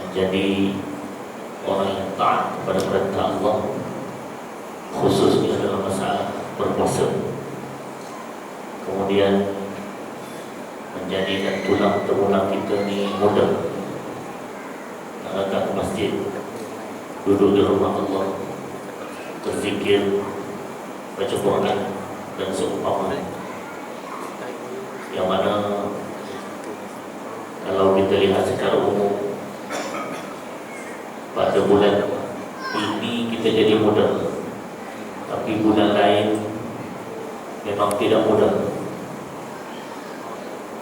menjadi orang yang taat kepada perintah Allah, khususnya dalam masalah berpuasa. Kemudian menjadikan tulang kita ni mudah datang ke masjid, duduk di rumah Allah, berzikir, baca Quran dan seumpamanya. Yang mana kalau kita lihat secara umum, pada bulan ini kita jadi mudah, tapi bulan lain memang tidak mudah.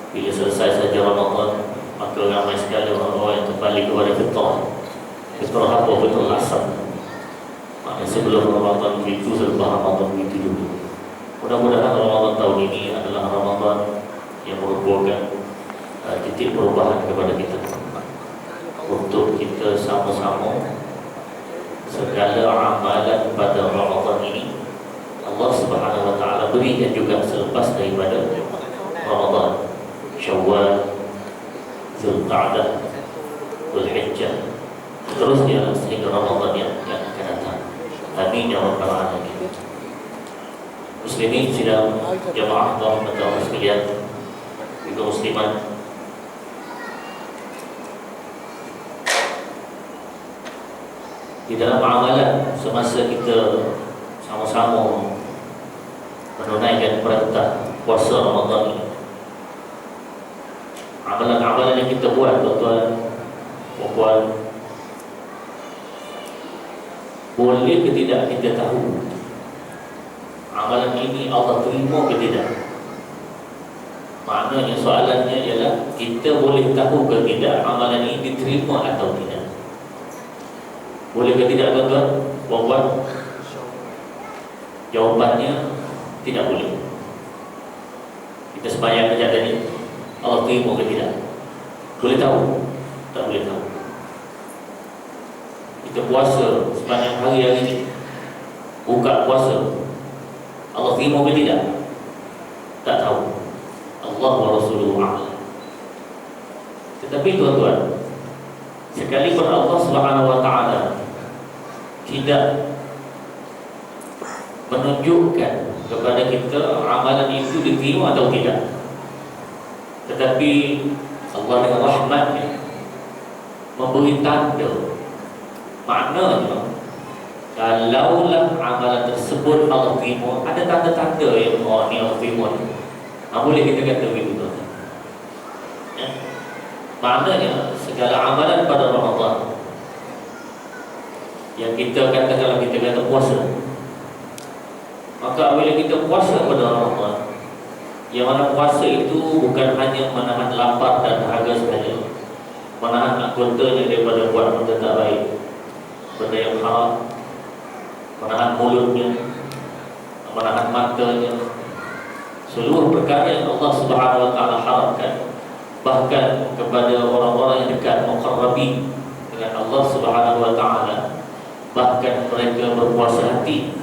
Bila selesai saja Ramadan, maka ramai sekali orang-orang yang kembali kepada fitrah. Fitrah apa? Fitrah asal. Maknanya sebelum Ramadan begitu, selepas Ramadan begitu juga. Mudah-mudahan Ramadan tahun ini adalah Ramadan yang merupakan titik perubahan kepada kita, untuk kita sama-sama segala amalan pada Ramadan ini Allah Subhanahu wa taala berikan juga selepas daripada Ramadan. Syawal, Zulqa'dah, Zulhijjah, seterusnya sehingga Ramadan yang akan datang. Amin ya rabbal alamin. Muslimin sidang jamaah rahmatullah sekalian, juga muslimat, di dalam amalan semasa kita sama-sama menunaikan perintah puasa Ramadan ini, amalan-amalan yang kita buat, tuan-tuan, puan-puan, boleh ke tidak kita tahu amalan ini Allah terima ke tidak? Maknanya soalannya ialah kita boleh tahu ke tidak amalan ini diterima atau tidak? Boleh ke tidak, tuan-tuan, puan-puan? Jawapannya tidak boleh. Kita sembahyang kejap tadi, Allah terima ke tidak? Boleh tahu? Tak boleh tahu. Kita puasa sepanjang hari ini, buka puasa, Allah terima ke tidak? Tak tahu. Allah wa Rasuluhu a'lam. Tetapi tuan-tuan, sekalipun Allah Subhanahu wa taala tidak menunjukkan kepada kita amalan itu diterima atau tidak, tetapi Allah dengan rahmatnya memberi tanda. Maknanya kalaulah amalan tersebut Allah terima, ada tanda-tanda yang orang ni Allah terima. Boleh kita kata begitu, tuan. Ya? Maknanya segala amalan pada Ramadan yang kita katakanlah kita kata puasa, maka bila kita puasa pada Ramadan, yang mana puasa itu bukan hanya menahan lapar dan dahaga sahaja, menahan anggotanya daripada buat benda tak baik, benda yang haram, menahan mulutnya, menahan matanya, seluruh perkara yang Allah Subhanahu wa taala haramkan. Bahkan kepada orang-orang yang dekat muqarrabin dengan Allah Subhanahu wa taala, bahkan mereka berpuasa hati.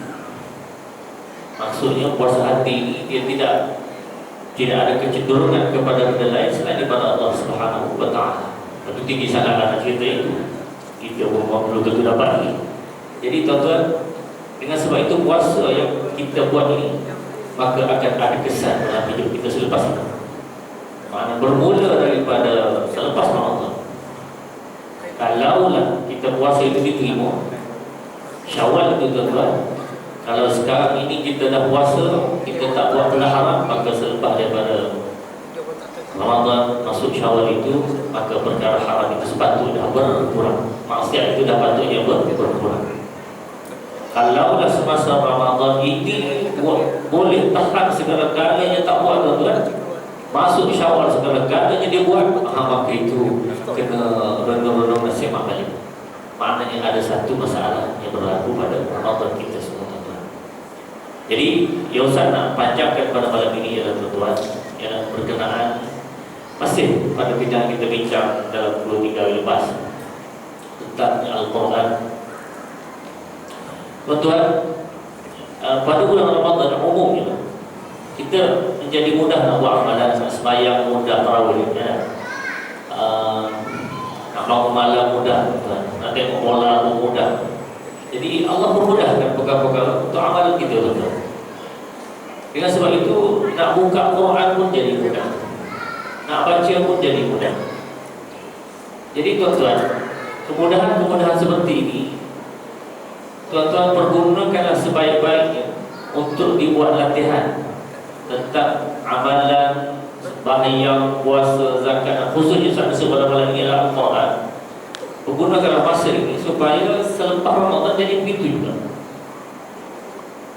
Maksudnya puasa hati ini dia tidak ada kecenderungan kepada benda lain selain daripada Allah Subhanahu wa taala. Itu tinggi sangat cerita itu. Kita belum tentu dapat lagi. Jadi tuan-tuan, dengan sebab itu puasa yang kita buat ini maka akan ada kesan dalam hidup kita selepas itu. Maknanya bermula daripada selepas Ramadan. Kalaulah kita puasa itu diterima, Syawal itu, tuan-tuan, kalau sekarang ini kita dah puasa, kita tak buat benda haram, maka selepas daripada Ramadan masuk Syawal itu, maka perkara haram itu sepatutnya berkurang. Maksiat itu dah patutnya berkurang. Kalaulah semasa Ramadan ini boleh tahan segala-galanya tak buat, tuan-tuan, masuk Syawal segala-galanya dia buat, maka itu kena renung-renung nasihat balik. Maknanya ada satu masalah yang berlaku pada Ramadan kita semua, tuan-tuan. Jadi yang Ustaz nak panjangkan pada malam ini ialah, tuan-tuan, ialah berkenaan masih pada bidang kita bincang dalam 2-3 hari lepas tentang Al-Quran. Tuan-tuan, pada bulan Ramadan umumnya kita menjadi mudah nak buat amalan, sembahyang mudah, tarawih, ya. Nak bangun malam mudah, tuan. Nak tengok bola pun mudah. Jadi Allah memudahkan perkara-perkara untuk amalan kita, tuan. Dengan sebab itu nak buka Quran pun jadi mudah, nak baca pun jadi mudah. Jadi tuan-tuan, kemudahan-kemudahan seperti ini tuan-tuan pergunakanlah sebaik-baiknya untuk dibuat latihan tentang amalan sembahyang, puasa, zakat, khususnya saat sebulan ini adalah Al-Quran. Pergunakanlah masa ini supaya selepas Ramadan jadi begitu juga.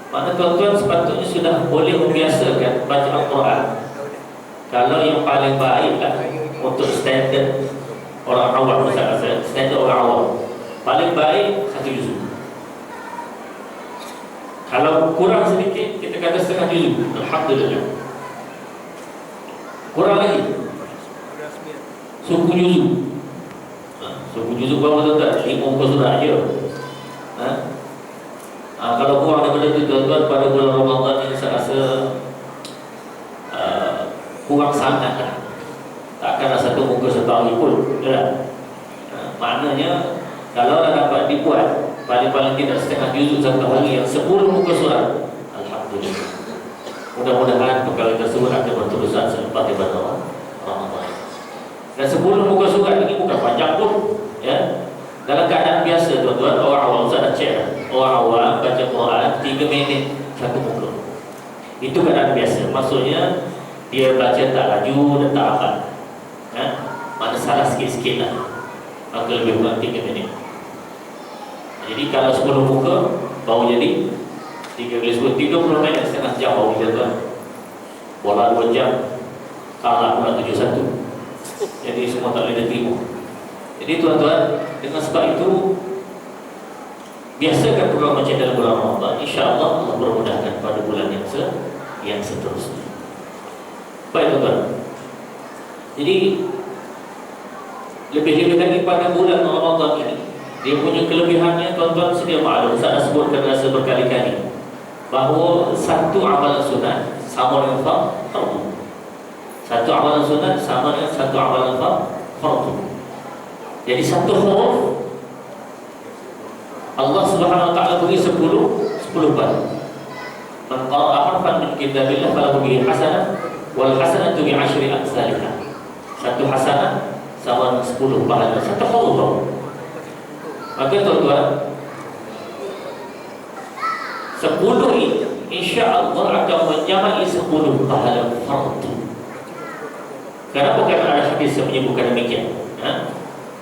Maka tuan-tuan sepatutnya sudah boleh membiasakan baca Al-Quran. Kalau yang paling baiklah untuk standard orang awam, misalnya standard orang awam, paling baik 1 juzuk. Kalau kurang sedikit, kita kata setengah juzuk. Alhamdulillah. Kurang lagi suku juzuk. Suku juzuk berapa tuan-tuan? 5 muka surat je. Kalau kurang daripada itu tuan-tuan, pada bulan Ramadan ini saya rasa kurang sangat lah. Takkanlah 1 muka setahun pun, maknanya kalau dah dapat dibuat paling-paling tidak setengah juzuk satu hari yang 10 muka surat, alhamdulillah. Mudah-mudahan perkara tersebut akan berterusan selepas daripada Ramadan. Dan 10 muka surat ini bukan panjang pun, ya. Dalam keadaan biasa tuan-tuan, orang awam, saya dah cek, orang awam baca Quran 3 minit 1 muka. Itu keadaan biasa. Maksudnya dia baca tak laju dan tak lambat, ya? Mana salah sikit-sikit lah, maka lebih kurang 3 minit. Jadi kalau 10 muka baru jadi 3 kali 10, 30 minit, setengah jam baru jadi tuan. Bola 2 jam, kalah pula 7-1. Jadi semua tak boleh diterima. Jadi tuan-tuan, dengan sebab itu biasakan program macam dalam bulan Ramadan. InsyaAllah Allah bermudahkan pada bulan yang seterusnya. Baik tuan-tuan, jadi lebih-lebih lagi pada bulan Ramadan ini, dia punya kelebihannya tuan-tuan sedia maklum. Saya dah sebutkan rasa berkali-kali bahawa satu amalan sunat sama dengan fardu. Satu amalan sunat sama dengan satu amalan fardu. Jadi satu huruf Allah Subhanahu wa taala beri 10 kali. Man qara'a harfan min kitabillah falahu bihi hasanah wal hasanatu bi 10 amsalihha. Satu hasanah sama dengan 10 pahala satu huruf. Maka tuan-tuan, 10 ini insya-Allah akan menjamai 10 pahala fardu. Kenapa? Karena ada hadis yang menyebutkan demikian.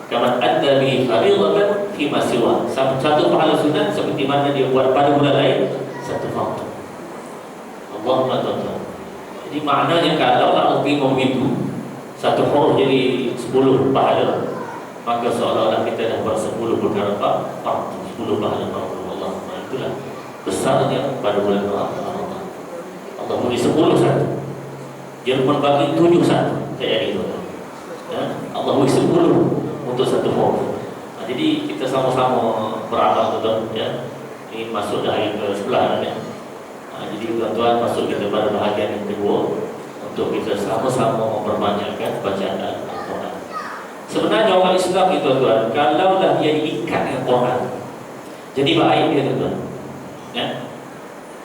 Kaman adda bi fardatan fi ma siwa. Satu pahala sunat seperti mana dia buat pada bulan lain, satu fardu. Allahumma tuan-tuan. Jadi maknanya kalau Allah terima begitu, satu huruf jadi 10 pahala, maka seolah-olah kita dah buat 10 perkara fardu, 10 pahala fardu. Allahumma, itulah besarnya pada bulan Ramadan. Allah beri 10 satu. Jerman bagi 7 satu. Kayak itu. Ya, Allah beri 10 untuk satu huruf. Jadi kita sama-sama beramal tuan-tuan, ya. Ini masuk dari ke-11 ya. Jadi tuan-tuan masuk kita pada bahagian yang kedua untuk kita sama-sama memperbanyakkan bacaan Al-Quran. Sebenarnya orang Islam itu tuan-tuan, kalau dah dia diikat dengan Quran, jadi baik dia tuan-tuan. Ya.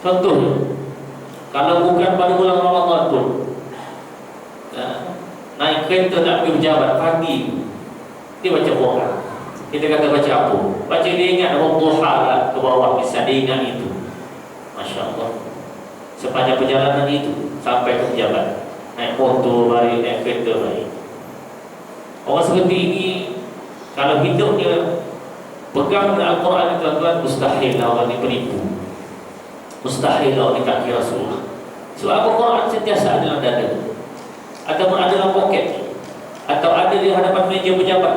Contohnya, kalau bukan pada bulan Ramadan pun, ya, naik kereta nak pergi pejabat pagi, dia baca Quran. Kita kata baca apa? Baca dia ingat Duha lah ke bawah, bisa dia ingat itu. Masya Allah. Sepanjang perjalanan itu sampai ke pejabat, naik motor baik, naik kereta baik. Orang seperti ini kalau hidupnya pegang dengan Al-Quran, tuan-tuan, mustahil lah orang ini penipu. Mustahil lah orang ini kaki Rasulullah. Sebab Al-Quran sentiasa ada dalam dada, ataupun ada dalam poket, atau ada di hadapan meja pejabat,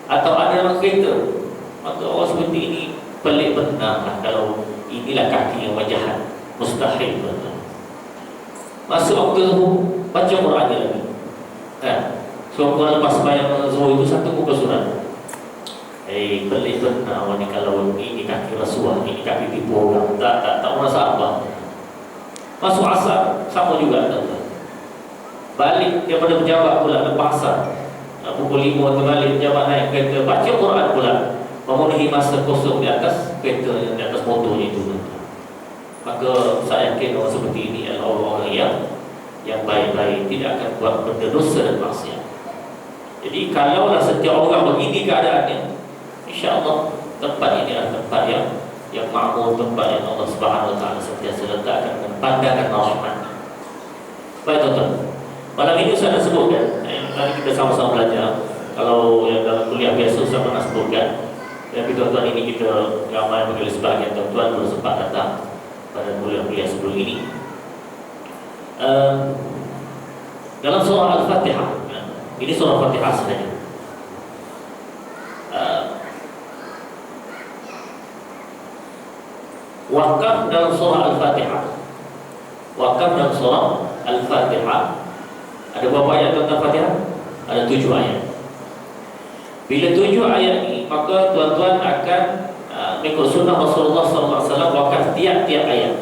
atau ada dalam kereta. Maka orang seperti ini pelik benar lah kalau inilah kaki yang wajahan. Mustahil tuan-tuan. Masa waktu baca Quran je lagi. So Quran lepas sembahyang zuhur itu satu muka surat. Pelik benar orang ni kalau ini kaki Rasulullah, ini kaki tipu orang. Tak merasa apa. Masuk asar sama juga tuan-tuan. Balik daripada pejabat pula lepas asar, pukul 5 terbalik jawab naik kereta, baca Quran pula, memenuhi masa kosong di atas kereta, di atas motornya itu. Maka saya yakin orang seperti ini adalah orang-orang yang baik-baik, tidak akan buat benda dosa dan maksiat. Jadi kalaulah setiap orang begini keadaannya, insya-Allah tempat ini adalah tempat yang makmur, tempat yang Allah Subhanahu Wa Taala sentiasa letakkan dengan pandangan rahmat. Baik tuan-tuan, malam ini saya nak sebutkan, nanti kita sama-sama belajar. Kalau yang dalam kuliah biasa saya pernah sebutkan, tapi tuan-tuan ini kita ramai bagi sebahagian tuan-tuan belum sempat datang pada kuliah-kuliah sebelum ini. Dalam surah Al-Fatihah, ini surah Al-Fatihah sahaja. Wakaf dalam surah Al-Fatihah. Wakaf dalam surah Al-Fatihah. Ada berapa ayat tentang Fatihah? Ada 7 ayat. Bila 7 ayat ini, maka tuan-tuan akan mengikut sunnah Rasulullah SAW wakaf tiap-tiap ayat.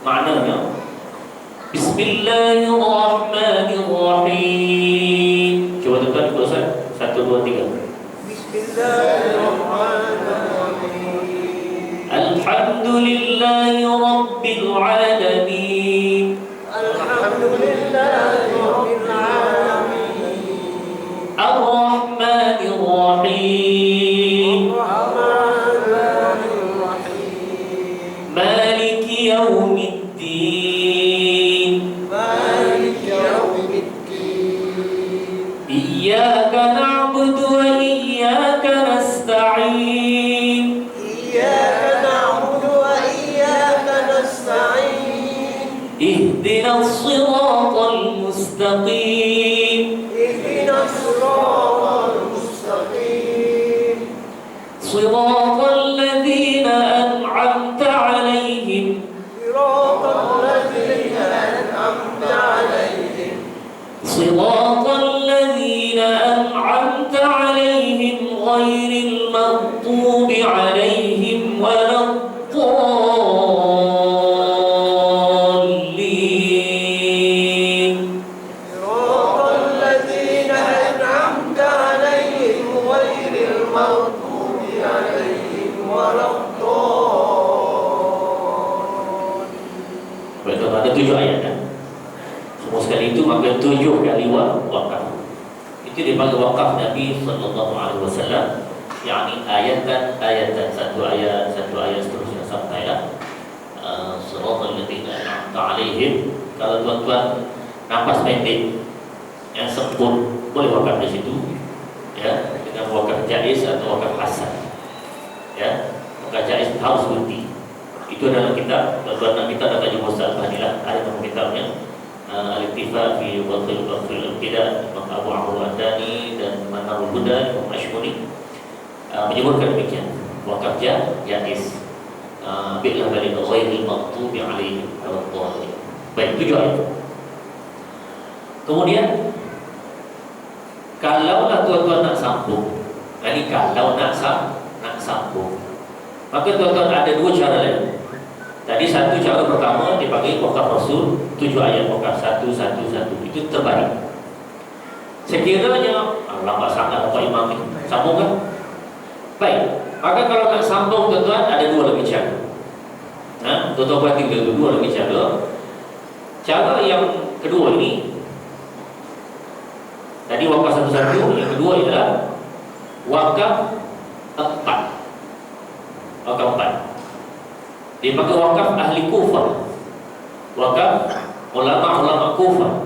Maknanya Bismillahirrahmanirrahim. Cuba tuan-tuan ikut saya. 1, 2, 3. Bismillahirrahmanirrahim. Alhamdulillahi Rabbil Alamin. Alhamdulillahi Rabbil Alamin. Ar-Rahmanir-Rahim. Ar-Rahmanir-Rahim. Maliki Yawmiddin. Maliki Yawmiddin. Iyyaka na'budu wa iyyaka nasta'in. Iyyaka na'budu wa iyyaka nasta'in. Ihdinas siratal mustaqim. Ihdinas siratal mustaqim. Siratal ladzina an'amta 'alaihim. Siratal ladzina an'amta 'alaihim. Siratal ladzina an'amta 'alaihim ghairil maghdubi 'alaihim waladdallin. Siratal ladzina an'amta 'alaihim ghairil maghdubi 'alaihim waladdallin. Betul, ada 7 ayat kan? Semua sekali itu maka 7 kali wakaf. Itu dipanggil wakaf Nabi sallallahu alaihi wasallam, yakni ayatan satu ayat seterusnya sampailah siratal ladzina an'amta 'alaihim. Kalau tuan-tuan nafas pendek yang sempur boleh wakaf di situ, ya, dengan wakaf jaiz atau wakaf hasan. Ya, wakaf jaiz harus berhenti. Itu adalah kitab, tuan-tuan kita dapat jumpa Ustaz Fadilah, ada nama kitabnya Al-Iktifa fi Wadhil Al-Qidah, Imam Abu Amr Al-Dani dan Manarul Huda, Imam Ashmuni menyebutkan demikian. Wakaf jaiz, bi'lah balik ghairil maghdubi 'alaihim waladdallin. Baik, 7 ayat. Kemudian kalaulah tuan-tuan nak sambung, kalau nak sambung, maka tuan-tuan ada 2 cara lain. Tadi satu cara pertama dipanggil wakaf Rasul, 7 ayat wakaf 1. Itu terbaik. Sekiranya lambat sangat apa imam ni sambung kan? Baik. Maka kalau nak sambung tuan-tuan ada 2 lagi cara. Tuan-tuan perhati dulu 2 lagi cara. Cara yang kedua ini tadi wakaf 1, yang kedua adalah wakaf 4. Wakaf 4. Dia pakai wakaf ahli Kufah, wakaf ulama-ulama Kufah.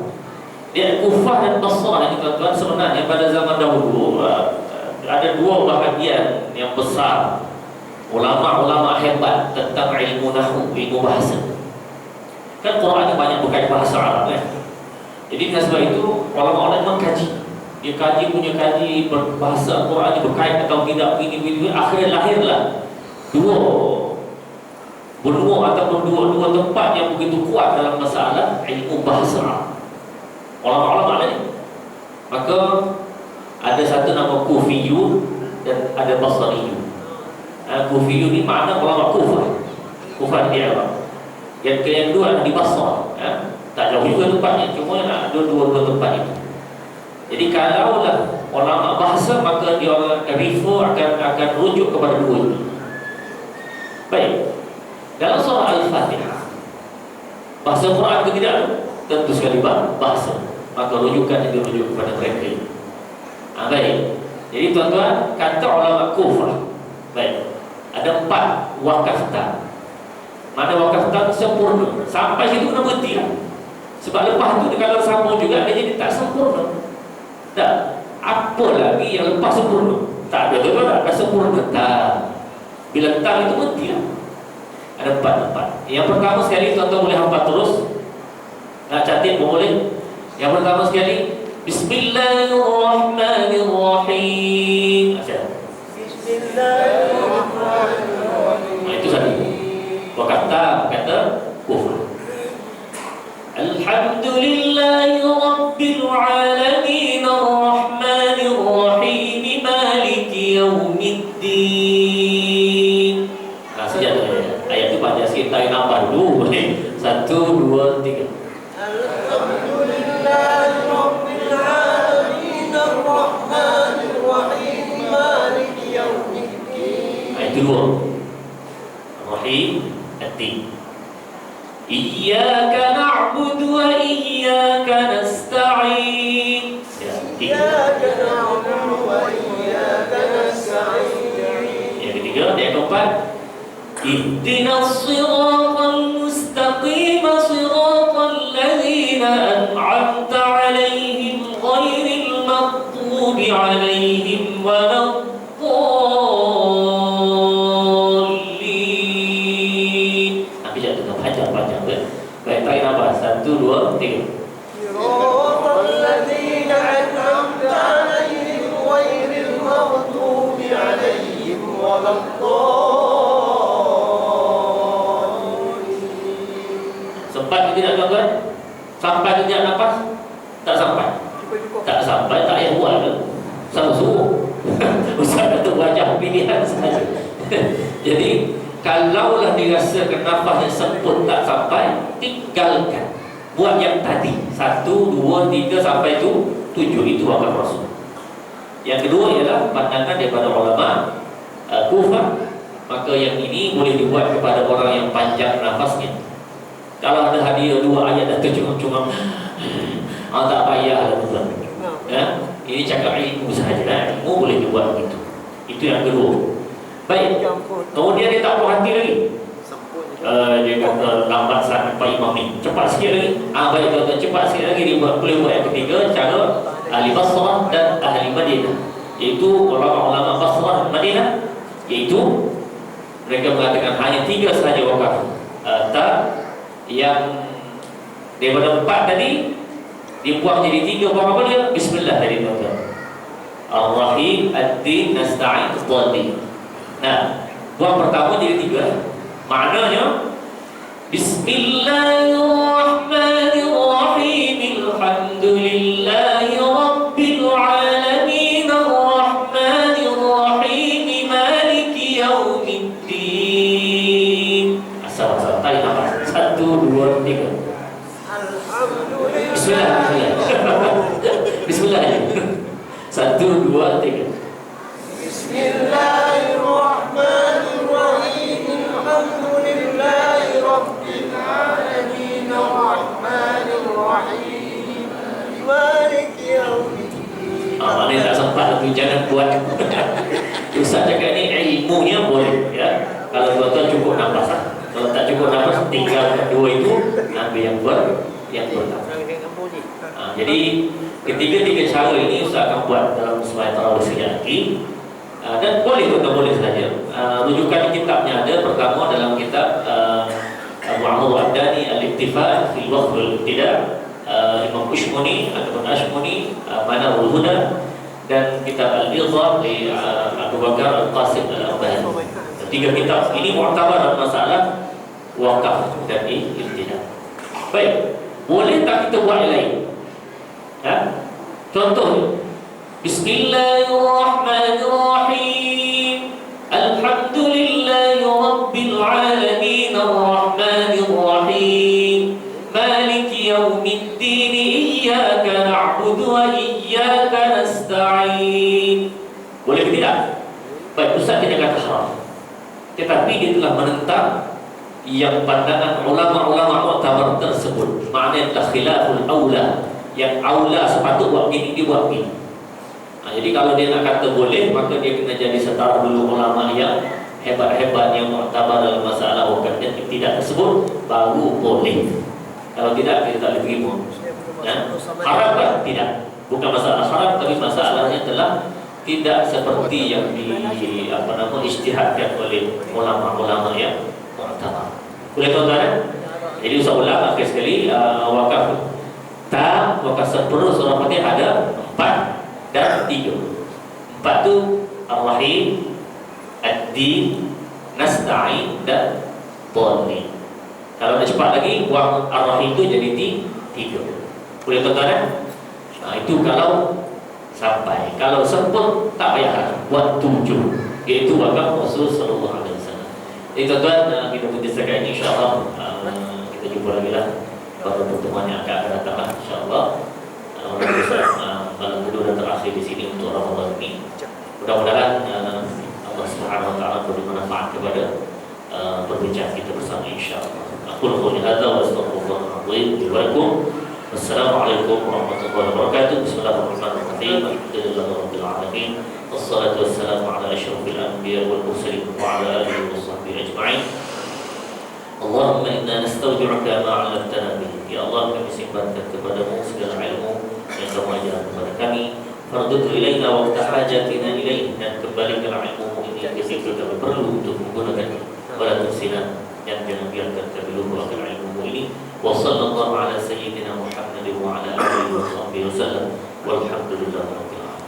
Dia Kufah dan Basrah ini tuan-tuan, sebenarnya pada zaman dahulu ada 2 bahagian yang besar ulama-ulama hebat tentang ilmu nahwu, ilmu bahasa. Kan Quran banyak berkait bahasa Arab kan. Jadi dengan sebab itu ulama-ulama mengkaji. Dia punya kaji berbahasa Quran berkait atau tidak begini. Akhirnya lahirlah 2 ataupun dua tempat yang begitu kuat dalam masalah ilmu bahasa ulama-ulama lain. Maka ada satu nama Kufiyun dan ada Basriyun. Kufiyun ini makna ulama Kufah di Arab. Yang kedua adalah di Basrah, tak jauh juga tempatnya, cuma ada 2 tempat itu. Jadi kalaulah ulama bahasa, maka dia akan refer, akan rujuk kepada dua ini. Baik, dalam surah Al-Fatihah, bahasa Quran ke tidak? Tentu sekali bahasa, maka rujukan itu rujuk kepada mereka. Baik, jadi tuan-tuan, kata ulama Kufah, baik, ada 4 wakaf tam. Mana wakaf tam sempurna, sampai situ kena berhenti lah. Sebab lepas tu kalau sambung juga, dia jadi tak sempurna. Tak, apa lagi yang lepas sempurna? Tak ada, betul tak? Dah sempurna, tak. Bila tam itu berhenti lah. Ada 4. Yang pertama sekali, tuan-tuan boleh hafal terus. Nak catat pun boleh. Yang pertama sekali, Bismillahirrahmanirrahim. Bismillahirrahmanirrahim. Itu tadi. Wakaf tam kata kufur. Alhamdulillahi Rabbil Alamin Ar-Rahmanir-Rahim Maliki Yawmiddin. Nah, sejak ayat itu baca sikit, tarik nambah dulu. 1, 2, 3. Alhamdulillahi Rabbil Alamin Ar-Rahmanir-Rahim Maliki Yawmiddin. Itu 2. Rahim, Ad-Din. Iyyaka na'budu wa iyyaka nasta'in. Iyyaka na'budu wa iyyaka nasta'in. Yang ketiga, yang keempat, ihdinas siratal mustaqim siratal ladzina an'amta 'alaihim ghairil maghdubi 'alaihim waladdallin. Baik, tarik nafas. 1, 2, 3. Siratal ladzina an'amta 'alaihim ghairil maghdubi 'alaihim waladdallin. Sempat ke tidak tuan-tuan? Sampai ke tidak nafas? Tak sampai. Tak sampai, tak payah buat ke? Sama suruh. Ustaz kata wajah pilihan saja. Jadi kalaulah dirasakan nafas yang sempurna tak sampai, tinggalkan. Buat yang tadi 1, 2, 3 sampai 7. Itu wakaf rasul. Yang kedua ialah pandangan daripada ulama Kufah. Maka yang ini boleh dibuat kepada orang yang panjang nafasnya. Kalau ada hadiah 2 ayat dah tercungap-cungap, tak payah lah tuan. Ya? Ini cakap ilmu sahaja. Ilmu boleh dibuat begitu. Itu yang kedua. Baik, kemudian dia tak puas hati lagi. Dia kata lambat sangat Pak Imam ni, cepat sikit lagi. Baik tuan-tuan, cepat sikit lagi. Dia boleh buat yang ketiga, cara ahli Basrah dan ahli Madinah, iaitu ulama-ulama Basrah dan Madinah, iaitu mereka mengatakan hanya 3 sahaja wakaf tak, yang daripada 4 tadi dibuang jadi 3. Buang apa dia? Bismillah tadi tuan-tuan. Ar-Rahim, Ad-Din, Nasta'in, Ad-Din. Nah, buang pertama jadi 3. Maknanya Bismillahirrahmanirrahim Alhamdulillahi Rabbil Alamin Ar-Rahmanirrahim Maliki Yawmiddin. Asal-asal tarik nafas. 1, 2, 3. Alhamdulillah. Bismillah. Bismillah. 1, 2, 3. Bismillahirrahmanirrahim Alhamdulillahi Rabbil Alamin Ar-Rahmanirrahim Maliki Yawmiddin. Ini tak sempat tu, jangan buat. Ustaz cakap ni ilmunya boleh ya. Kalau tuan-tuan cukup nafas, kalau tak cukup nafas, tinggal 2 itu, ambil yang pertama. Jadi ketiga-tiga cara ini Ustaz akan buat dalam sembahyang tarawih sekejap lagi. Dan boleh tuan-tuan, boleh saja. Rujukan kitabnya ada. Pertama dalam kitab Abu Amr Ad-Dani Al-Iktifa fil Waqf wal-Ibtida', Imam Ushmuni ataupun Ashmuni Manarul Huda, dan kitab Al-Idhah di Abu Bakar Al-Qasim Al-Abbani. 3 kitab ini mu'tabar dalam masalah wakaf dan ibtida'. Baik, boleh tak kita buat yang lain? Contoh, Bismillahirrahmanirrahim Alhamdulillahi Rabbil Alamin Ar-Rahmanirrahim Maliki Yawmiddin Iyyaka na'budu wa iyyaka nasta'in. Baik, Ustaz tidak kata haram, tetapi dia telah menentang yang pandangan ulama-ulama muktabar tersebut. Maknanya adalah khilaful aula, yang aula sepatut buat ini, dia buat ini. Jadi kalau dia nak kata boleh, maka dia kena jadi setara dulu ulama yang hebat-hebat yang muktabar dalam masalah hukum dan tidak tersebut, baru boleh. Kalau tidak, kita tak boleh terima. Haram kan? Tidak. Bukan masalah haram, tapi masalahnya adalah tidak seperti yang ijtihadkan oleh ulama-ulama yang muktabar. Boleh tuan-tuan? Jadi Ustaz ulang akhir sekali, wakaf tam, wakaf sempurna seorang Fatihah ada 4 dan 3. 4 tu Ar-Rahim, Ad-Din, Nasta'in dan Dhalin. Kalau nak cepat lagi, buang Ar-Rahim tu jadi 3. Boleh tuan-tuan? Itu kalau sampai. Kalau sempurna tak payah buat 7, iaitu wakaf Rasul sallallahu alaihi wasallam. Jadi tuan-tuan, kita putus setakat ini, insya-Allah kita jumpa lagi lah pada pertemuan yang akan datang lah, insya-Allah. Malam kedua dan terakhir di sini untuk Ramadan ini. Mudah-mudahan Allah Subhanahu wa taala beri manfaat kepada perbincangan kita bersama, insya-Allah. Aku qouli hadza wa astaghfirullah li wa lakum. Wassalamualaikum warahmatullahi wabarakatuh. Bismillahirrahmanirrahim. Alhamdulillahirabbil alamin. Wassalatu wassalamu ala asyrafil anbiya wal mursalin wa ala alihi washabbihi ajma'in. Allahumma inna nastaudi'uka ma 'allamtana bihi. Ya Allah, kami simpankan kepadamu segala ilmu yang kamu ajarkan kepada kami. Fardhu ilaina waqta hajatina ilaih, dan kembalikanlah ilmu ini ketika kami perlu untuk menggunakannya. Wala tursina, dan jangan biarkan kami lupa akan ilmu ini. Wa sallallahu ala sayyidina Muhammad wa ala alihi wa sahbihi wasallam. Walhamdulillahi rabbil alamin.